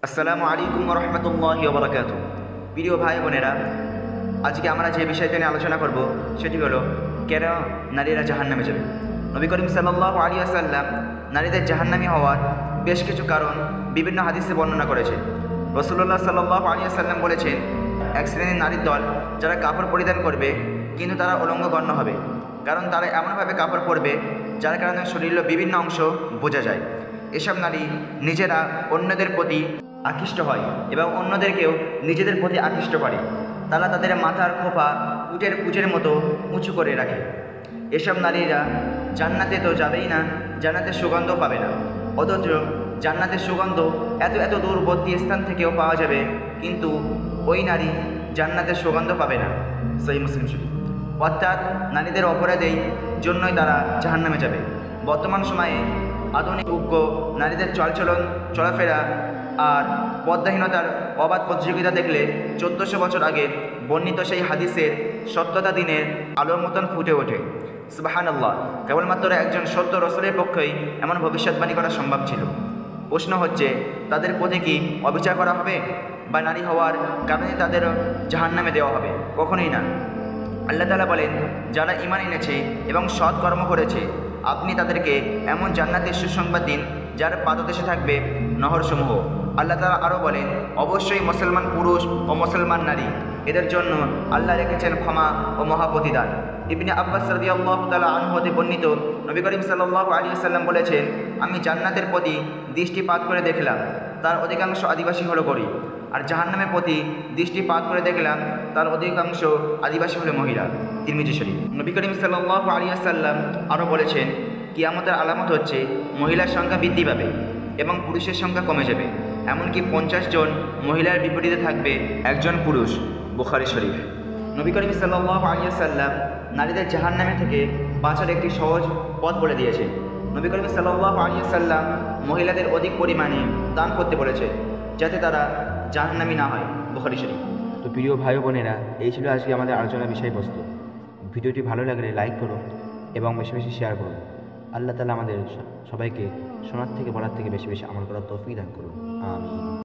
আসসালামু আলাইকুম ওয়া রাহমাতুল্লাহি ওয়া বারাকাতুহু। প্রিয় ভাই বোনেরা, আজকে আমরা যে বিষয়টা নিয়ে আলোচনা করব সেটি হলো কেন নারীরা জাহান্নামে যাবে। নবী করিম সাল্লাল্লাহু আলাইহি ওয়াসাল্লাম নারীদের জাহান্নামী হওয়ার বেশ কিছু কারণ বিভিন্ন হাদিসে বর্ণনা করেছেন। রাসূলুল্লাহ সাল্লাল্লাহু আলাইহি ওয়াসাল্লাম বলেছেন, এক শ্রেণীর নারীর দল যারা কাপড় পরিধান করবে কিন্তু তারা উলঙ্গ গণ্য হবে, কারণ তারা এমনভাবে কাপড় পরবে যার কারণে শরীরের বিভিন্ন অংশ বোঝা যায়। এসব নারী নিজেরা অন্যদের প্রতি আকৃষ্ট হয় এবং অন্যদেরকেও নিজেদের প্রতি আকৃষ্ট করে। তারা তাদের মাথার খোপা উটের কুচের মতো উঁচু করে রাখে। এসব নারীরা জান্নাতে তো যাবেই না, জান্নাতের সুগন্ধ পাবে না। অথচ জান্নাতের সুগন্ধ এত এত দূরবর্তী স্থান থেকেও পাওয়া যাবে, কিন্তু ওই নারী জান্নাতের সুগন্ধ পাবে না। সহিহ মুসলিম শরীফ। অর্থাৎ নারীদের অপরাধেই জন্যই তারা জাহান্নামে যাবে। বর্তমান সময়ে আধুনিক উগ্র নারীদের চলচলন চলাফেরা আর পর্দাহীনতার অবাধ প্রতিযোগিতা দেখলে 1400 বছর আগে বর্ণিত সেই হাদিসের সত্যতা দিনের আলোর মতন ফুটে ওঠে। সুবহানাল্লাহ, কেবলমাত্র একজন সত্য রসুলের পক্ষেই এমন ভবিষ্যৎবাণী করা সম্ভব ছিল। প্রশ্ন হচ্ছে, তাদের প্রতি কি অবিচার করা হবে, বা নারী হওয়ার কারণে তাদের জাহান্নামে দেওয়া হবে? কখনোই না। আল্লাহ তাআলা বলেন, যারা ঈমান এনেছে এবং সৎ কর্ম করেছে আপনি তাদেরকে এমন জান্নাতের সুসংবাদ দিন যার পাদদেশে থাকবে নহরসমূহ। আল্লাহ তাআলা আরও বলেন, অবশ্যই মুসলমান পুরুষ ও মুসলমান নারী এদের জন্য আল্লাহ রেখেছেন ক্ষমা ও মহাপ্রতিদান। ইবনে আব্বাস রাদিয়াল্লাহু তাআলা আনহু হতে বর্ণিত, নবী করিম সাল্লাল্লাহু আলাইহি ওয়াসাল্লাম বলেছেন, আমি জান্নাতের প্রতি দৃষ্টিপাত করে দেখলাম তার অধিকাংশ আদিবাসী হলো গরীব, আর জাহান্নামের প্রতি দৃষ্টিপাত করে দেখলাম তার অধিকাংশ আদিবাসী হলো মহিলা। তিরমিজি শরীফ। নবী করিম সাল্লাল্লাহু আলাইহি ওয়াসাল্লাম আরও বলেছেন, কিয়ামতের আলামত হচ্ছে মহিলার সংখ্যা বৃদ্ধি পাবে এবং পুরুষের সংখ্যা কমে যাবে। এমনকি 50 জন মহিলার বিপরীতে থাকবে একজন পুরুষ। বুখারী শরীফ। নবী করিম সাল্লাল্লাহু আলাইহি ওয়াসাল্লাম নারীদের জাহান্নামে থেকে বাঁচার একটি সহজ পথ বলে দিয়েছে। নবী করিম সাল্লাল্লাহু আলাইহি ওয়াসাল্লাম মহিলাদের অধিক পরিমাণে দান করতে বলেছে, যাতে তারা জাহান্নামী না হয়। বুখারী শরীফ। তো প্রিয় ভাই বোনেরা, এই ছিল আজকে আমাদের আলোচনার বিষয়বস্তু। ভিডিওটি ভালো লাগলে লাইক করুন এবং বেশি বেশি শেয়ার করুন। আল্লাহ তাআলা আমাদের সবাইকে শোনার থেকে বলার থেকে বেশি বেশি আমল করার তৌফিক দান করুন। আমিন।